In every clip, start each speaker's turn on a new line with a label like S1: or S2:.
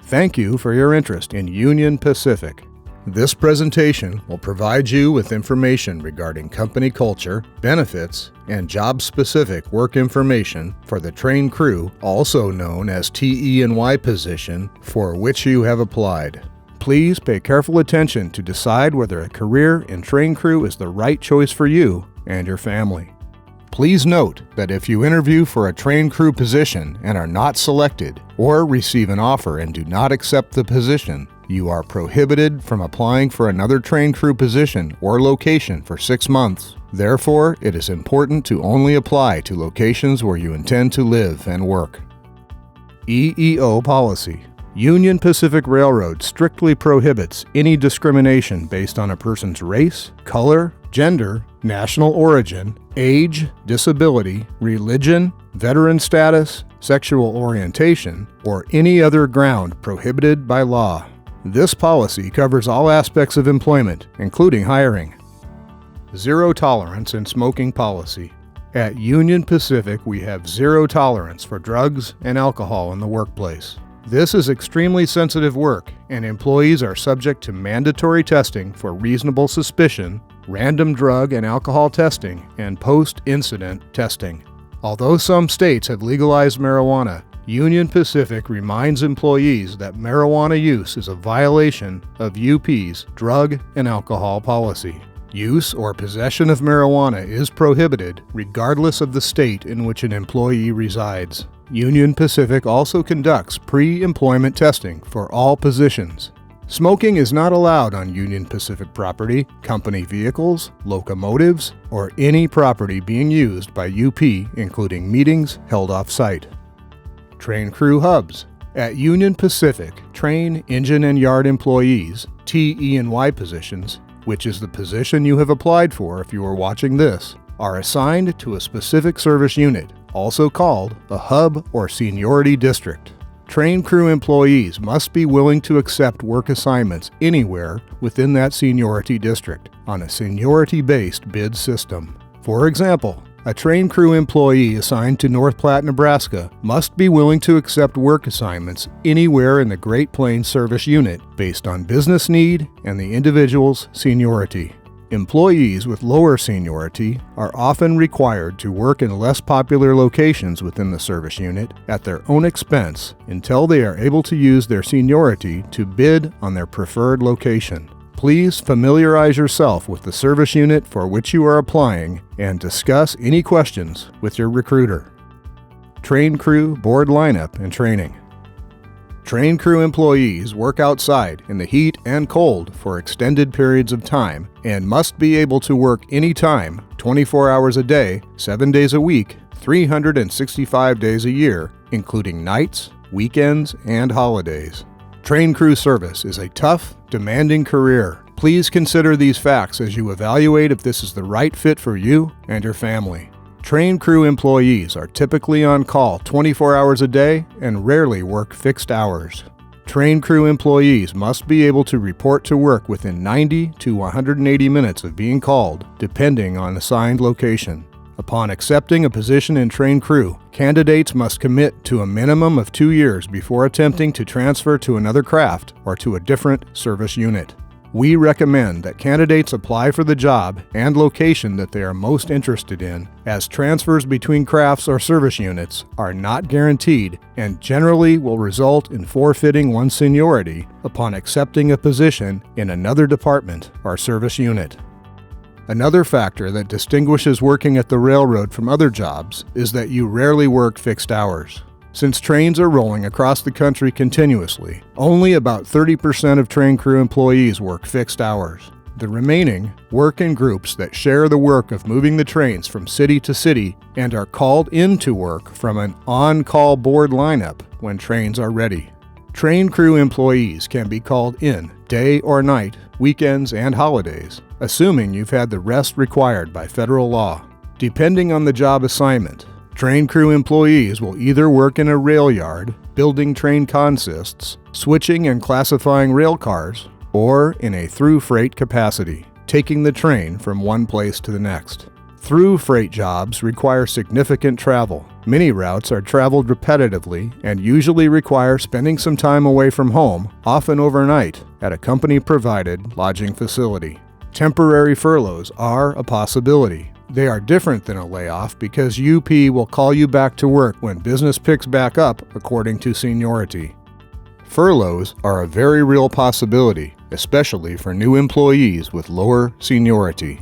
S1: Thank you for your interest in Union Pacific. This presentation will provide you with information regarding company culture, benefits, and job-specific work information for the train crew, also known as TE&Y position, for which you have applied. Please pay careful attention to decide whether a career in train crew is the right choice for you and your family. Please note that if you interview for a train crew position and are not selected, or receive an offer and do not accept the position, you are prohibited from applying for another train crew position or location for 6 months. Therefore, it is important to only apply to locations where you intend to live and work. EEO policy. Union Pacific Railroad strictly prohibits any discrimination based on a person's race, color, gender, national origin, age, disability, religion, veteran status, sexual orientation, or any other ground prohibited by law. This policy covers all aspects of employment, including hiring. Zero tolerance in smoking policy. At Union Pacific, we have zero tolerance for drugs and alcohol in the workplace. This is extremely sensitive work, and employees are subject to mandatory testing for reasonable suspicion, random drug and alcohol testing, and post-incident testing. Although some states have legalized marijuana, Union Pacific reminds employees that marijuana use is a violation of UP's drug and alcohol policy. Use or possession of marijuana is prohibited regardless of the state in which an employee resides. Union Pacific also conducts pre-employment testing for all positions. Smoking is not allowed on Union Pacific property, company vehicles, locomotives, or any property being used by UP, including meetings held off-site. Train crew hubs. At Union Pacific, train, engine, and yard employees, TE&Y positions, which is the position you have applied for if you are watching this, are assigned to a specific service unit, also called a hub or seniority district. Train crew employees must be willing to accept work assignments anywhere within that seniority district on a seniority-based bid system. For example, a train crew employee assigned to North Platte, Nebraska must be willing to accept work assignments anywhere in the Great Plains Service Unit based on business need and the individual's seniority. Employees with lower seniority are often required to work in less popular locations within the service unit at their own expense until they are able to use their seniority to bid on their preferred location. Please familiarize yourself with the service unit for which you are applying and discuss any questions with your recruiter. Train crew board lineup and training. Train crew employees work outside in the heat and cold for extended periods of time and must be able to work anytime, 24 hours a day, 7 days a week, 365 days a year, including nights, weekends, and holidays. Train crew service is a tough, demanding career. Please consider these facts as you evaluate if this is the right fit for you and your family. Train crew employees are typically on call 24 hours a day and rarely work fixed hours. Train crew employees must be able to report to work within 90 to 180 minutes of being called, depending on assigned location. Upon accepting a position in train crew, candidates must commit to a minimum of 2 years before attempting to transfer to another craft or to a different service unit. We recommend that candidates apply for the job and location that they are most interested in, as transfers between crafts or service units are not guaranteed and generally will result in forfeiting one's seniority upon accepting a position in another department or service unit. Another factor that distinguishes working at the railroad from other jobs is that you rarely work fixed hours. Since trains are rolling across the country continuously, only about 30% of train crew employees work fixed hours. The remaining work in groups that share the work of moving the trains from city to city and are called in to work from an on-call board lineup when trains are ready. Train crew employees can be called in day or night, weekends, and holidays, assuming you've had the rest required by federal law. Depending on the job assignment, train crew employees will either work in a rail yard, building train consists, switching and classifying rail cars, or in a through freight capacity, taking the train from one place to the next. Through freight jobs require significant travel. Many routes are traveled repetitively and usually require spending some time away from home, often overnight, at a company-provided lodging facility. Temporary furloughs are a possibility. They are different than a layoff because UP will call you back to work when business picks back up according to seniority. Furloughs are a very real possibility, especially for new employees with lower seniority.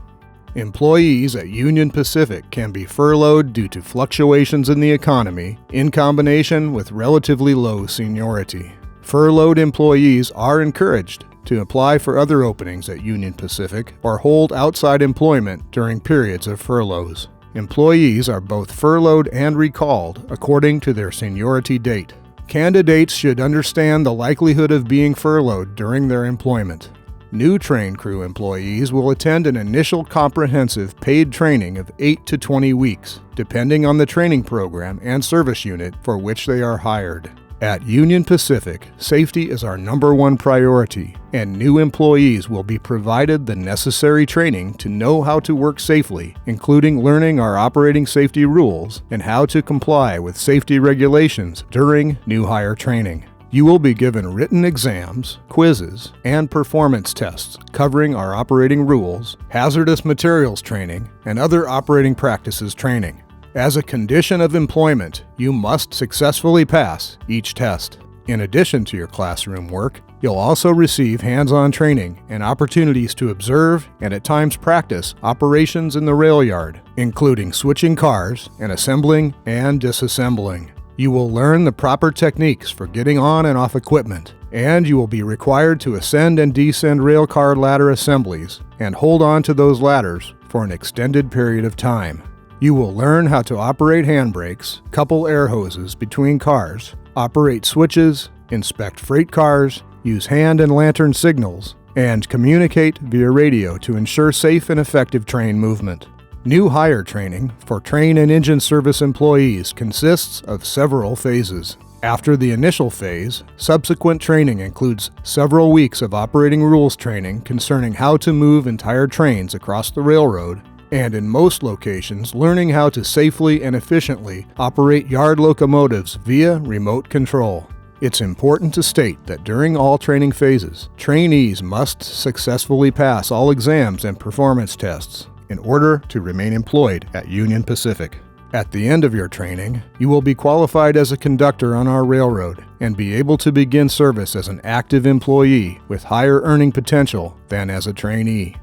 S1: Employees at Union Pacific can be furloughed due to fluctuations in the economy in combination with relatively low seniority. Furloughed employees are encouraged to apply for other openings at Union Pacific or hold outside employment during periods of furloughs. Employees are both furloughed and recalled according to their seniority date. Candidates should understand the likelihood of being furloughed during their employment. New train crew employees will attend an initial comprehensive paid training of 8 to 20 weeks, depending on the training program and service unit for which they are hired. At Union Pacific, safety is our #1 priority, and new employees will be provided the necessary training to know how to work safely, including learning our operating safety rules and how to comply with safety regulations during new hire training. You will be given written exams, quizzes, and performance tests covering our operating rules, hazardous materials training, and other operating practices training. As a condition of employment, you must successfully pass each test. In addition to your classroom work, you'll also receive hands-on training and opportunities to observe and at times practice operations in the rail yard, including switching cars and assembling and disassembling. You will learn the proper techniques for getting on and off equipment, and you will be required to ascend and descend railcar ladder assemblies and hold on to those ladders for an extended period of time. You will learn how to operate handbrakes, couple air hoses between cars, operate switches, inspect freight cars, use hand and lantern signals, and communicate via radio to ensure safe and effective train movement. New hire training for train and engine service employees consists of several phases. After the initial phase, subsequent training includes several weeks of operating rules training concerning how to move entire trains across the railroad, and in most locations, learning how to safely and efficiently operate yard locomotives via remote control. It's important to state that during all training phases, trainees must successfully pass all exams and performance tests in order to remain employed at Union Pacific. At the end of your training, you will be qualified as a conductor on our railroad and be able to begin service as an active employee with higher earning potential than as a trainee.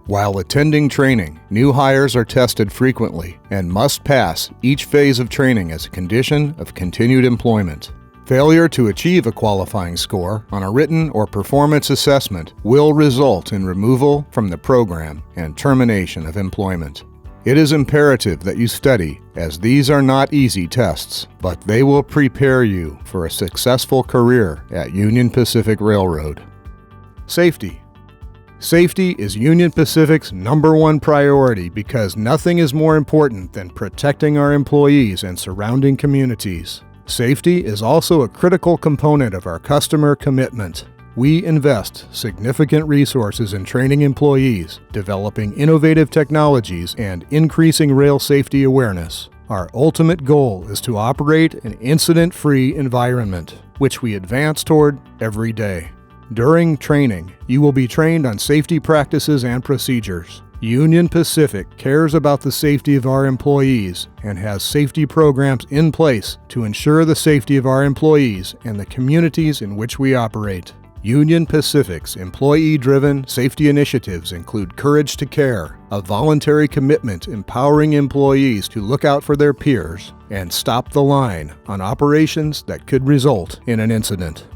S1: While attending training, new hires are tested frequently and must pass each phase of training as a condition of continued employment. Failure to achieve a qualifying score on a written or performance assessment will result in removal from the program and termination of employment. It is imperative that you study, as these are not easy tests, but they will prepare you for a successful career at Union Pacific Railroad. Safety. Safety is Union Pacific's #1 priority because nothing is more important than protecting our employees and surrounding communities. Safety is also a critical component of our customer commitment. We invest significant resources in training employees, developing innovative technologies, and increasing rail safety awareness. Our ultimate goal is to operate an incident-free environment, which we advance toward every day. During training, you will be trained on safety practices and procedures. Union Pacific cares about the safety of our employees and has safety programs in place to ensure the safety of our employees and the communities in which we operate. Union Pacific's employee-driven safety initiatives include Courage to Care, a voluntary commitment empowering employees to look out for their peers, and Stop the Line on operations that could result in an incident.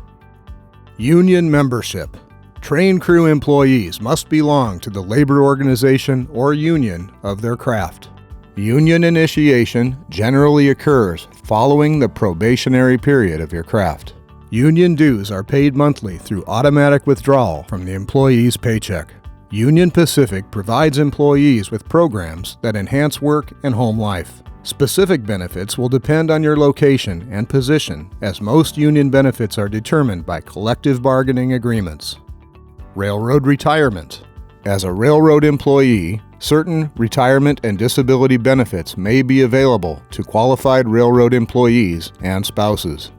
S1: Union membership. Train crew employees must belong to the labor organization or union of their craft. Union initiation generally occurs following the probationary period of your craft. Union dues are paid monthly through automatic withdrawal from the employee's paycheck. Union Pacific provides employees with programs that enhance work and home life. Specific benefits will depend on your location and position, as most union benefits are determined by collective bargaining agreements. Railroad retirement. As a railroad employee, Certain retirement and disability benefits may be available to qualified railroad employees and spouses.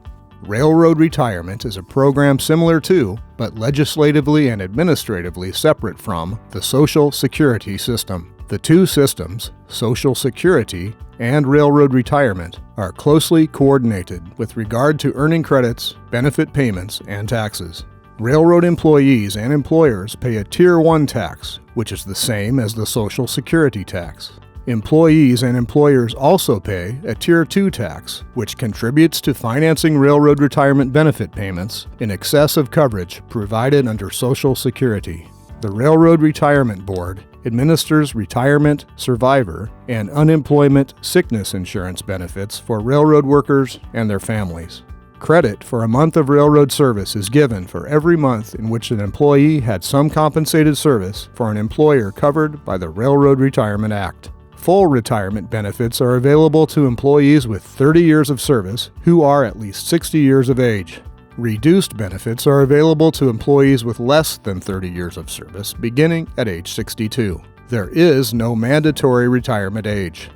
S1: Railroad retirement is a program similar to, but legislatively and administratively separate from, the Social Security system. The two systems, Social Security and railroad retirement, are closely coordinated with regard to earning credits, benefit payments, and taxes. Railroad employees and employers pay a Tier 1 tax, which is the same as the Social Security tax. Employees and employers also pay a Tier 2 tax, which contributes to financing railroad retirement benefit payments in excess of coverage provided under Social Security. The Railroad Retirement Board administers retirement, survivor, and unemployment sickness insurance benefits for railroad workers and their families. Credit for a month of railroad service is given for every month in which an employee had some compensated service for an employer covered by the Railroad Retirement Act. Full retirement benefits are available to employees with 30 years of service who are at least 60 years of age. Reduced benefits are available to employees with less than 30 years of service beginning at age 62. There is no mandatory retirement age.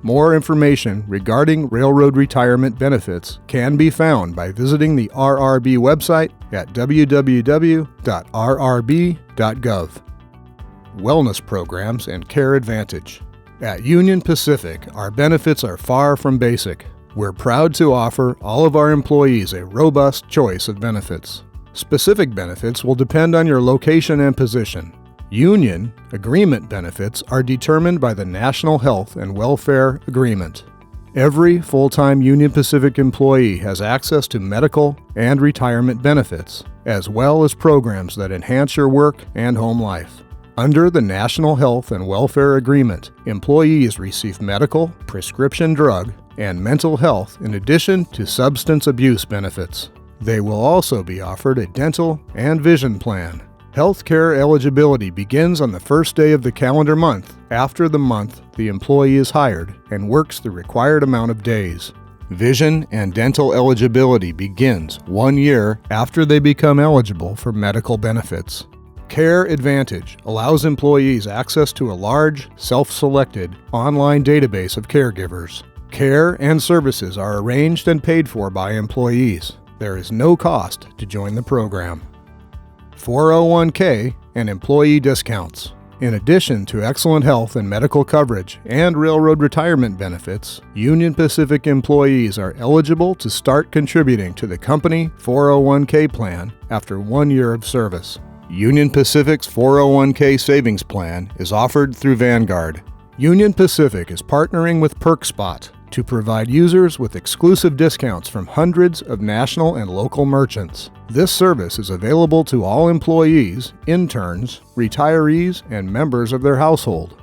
S1: More information regarding railroad retirement benefits can be found by visiting the RRB website at www.rrb.gov. Wellness programs and care advantage. At Union Pacific, our benefits are far from basic. We're proud to offer all of our employees a robust choice of benefits. Specific benefits will depend on your location and position. Union agreement benefits are determined by the National Health and Welfare Agreement. Every full-time Union Pacific employee has access to medical and retirement benefits, as well as programs that enhance your work and home life. Under the National Health and Welfare Agreement, employees receive medical, prescription drug, and mental health in addition to substance abuse benefits. They will also be offered a dental and vision plan. Health care eligibility begins on the first day of the calendar month after the month the employee is hired and works the required amount of days. Vision and dental eligibility begins 1 year after they become eligible for medical benefits. Care Advantage allows employees access to a large, self-selected online database of caregivers. Care and services are arranged and paid for by employees. There is no cost to join the program. 401k and employee discounts. In addition to excellent health and medical coverage and railroad retirement benefits, Union Pacific employees are eligible to start contributing to the company 401k plan after 1 year of service. Union Pacific's 401k savings plan is offered through Vanguard. Union Pacific is partnering with PerkSpot to provide users with exclusive discounts from hundreds of national and local merchants. This service is available to all employees, interns, retirees, and members of their household.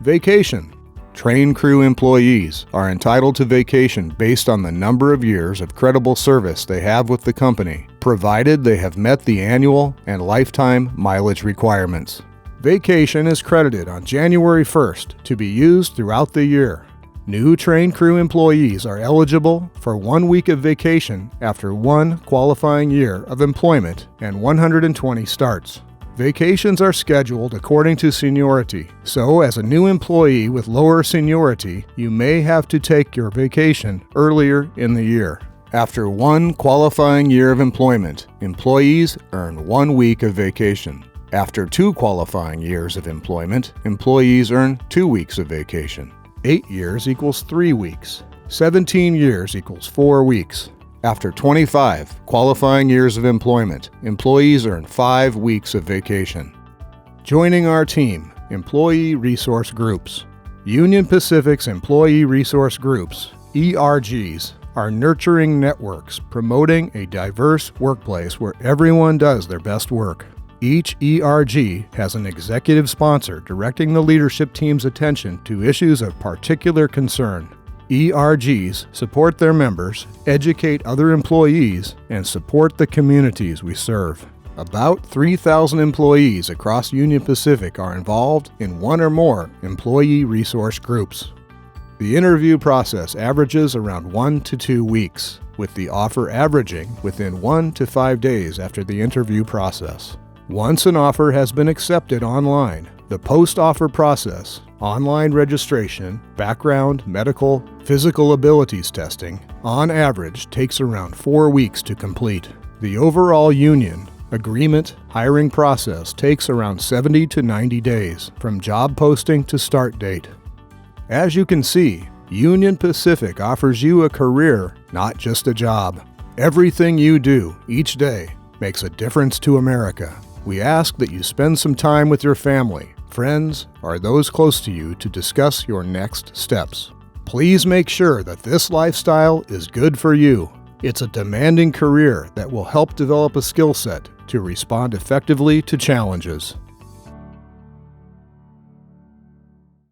S1: Vacation. Train crew employees are entitled to vacation based on the number of years of credible service they have with the company, provided they have met the annual and lifetime mileage requirements. Vacation is credited on January 1st to be used throughout the year. New train crew employees are eligible for 1 week of vacation after 1 qualifying year of employment and 120 starts. Vacations are scheduled according to seniority, so as a new employee with lower seniority, you may have to take your vacation earlier in the year. After 1 qualifying year of employment, employees earn 1 week of vacation. After 2 qualifying years of employment, employees earn 2 weeks of vacation. 8 years equals 3 weeks. 17 years equals 4 weeks. After 25 qualifying years of employment, employees earn 5 weeks of vacation. Joining our team, Employee Resource Groups. Union Pacific's Employee Resource Groups, ERGs, are nurturing networks promoting a diverse workplace where everyone does their best work. Each ERG has an executive sponsor directing the leadership team's attention to issues of particular concern. ERGs support their members, educate other employees, and support the communities we serve. About 3,000 employees across Union Pacific are involved in 1 or more employee resource groups. The interview process averages around 1 to 2 weeks, with the offer averaging within 1 to 5 days after the interview process. Once an offer has been accepted online, The post-offer process, online registration, background, medical, physical abilities testing, on average takes around 4 weeks to complete. The overall union agreement hiring process takes around 70 to 90 days from job posting to start date. As you can see, Union Pacific offers you a career, not just a job. Everything you do each day makes a difference to America. We ask that you spend some time with your family, friends, or those close to you to discuss your next steps. Please make sure that this lifestyle is good for you. It's a demanding career that will help develop a skill set to respond effectively to challenges.